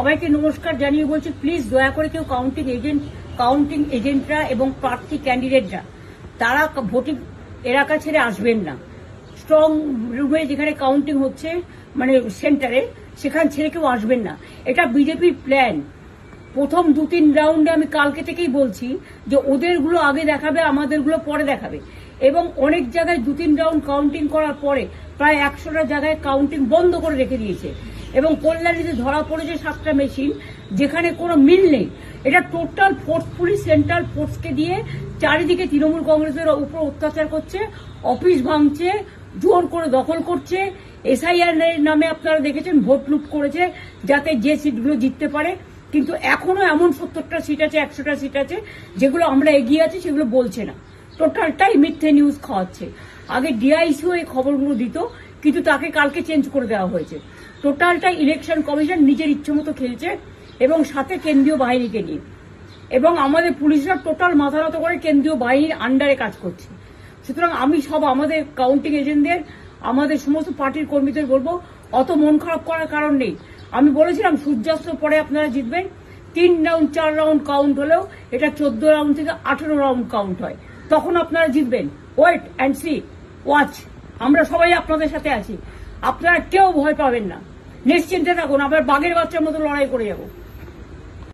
সবাইকে নমস্কার জানিয়ে বলছি, প্লিজ দয়া করে কেউ কাউন্টিং এজেন্টরা এবং প্রার্থী ক্যান্ডিডেটরা তারা ভোটিং এলাকা ছেড়ে আসবেন না। স্ট্রং রুমে যেখানে কাউন্টিং হচ্ছে, মানে সেন্টারে, সেখান ছেড়ে কেউ আসবেন না। এটা বিজেপির প্ল্যান। প্রথম 2-3 রাউন্ডে আমি কালকে থেকেই বলছি যে ওদেরগুলো আগে দেখাবে, আমাদেরগুলো পরে দেখাবে। এবং অনেক জায়গায় 2-3 রাউন্ড কাউন্টিং করার পরে প্রায় 100টা জায়গায় কাউন্টিং বন্ধ করে রেখে দিয়েছে। এবং কল্যাণীতে ধরা পড়েছে 7টা মেশিন, যেখানে কোনো মিল নেই। এটা টোটাল ফোর্সফুলি সেন্ট্রাল ফোর্সকে দিয়ে চারিদিকে তৃণমূল কংগ্রেসের উপর অত্যাচার করছে, অফিস ভাঙছে, জোর করে দখল করছে। এসআইআর নামে আপনারা দেখেছেন ভোট লুট করেছে যাতে যে সিটগুলো জিততে পারে। কিন্তু এখনো এমন 70টা সিট আছে, 100টা সিট আছে যেগুলো আমরা এগিয়ে আছি, সেগুলো বলছে না। টোটালটাই মিথ্যে নিউজ খাওয়াচ্ছে। আগে ডিআইসিও এই খবরগুলো দিত, কিন্তু তাকে কালকে চেঞ্জ করে দেওয়া হয়েছে। টোটালটাই ইলেকশন কমিশন নিজের ইচ্ছে মতো খেলছে, এবং সাথে কেন্দ্রীয় বাহিনীকে নিয়ে। এবং আমাদের পুলিশরা টোটাল মাথা নত করে কেন্দ্রীয় বাহিনীর আন্ডারে কাজ করছে। সুতরাং আমি আমাদের কাউন্টিং এজেন্টদের, আমাদের সমস্ত পার্টির কর্মীদের বলবো, অত মন খারাপ করার কারণ নেই। আমি বলেছিলাম সূর্যাস্তের পরে আপনারা জিতবেন। 3 রাউন্ড 4 রাউন্ড কাউন্ট হলেও এটা 14 রাউন্ড থেকে 18 রাউন্ড কাউন্ট হয়, তখন আপনারা জিতবেন। Wait and see, watch. আমরা সবাই আপনাদের সাথে আছি, আপনারা কেউ ভয় পাবেন না, নিশ্চিন্তে থাকুন। আমরা বাঘের বাচ্চার মতো লড়াই করে যাবো।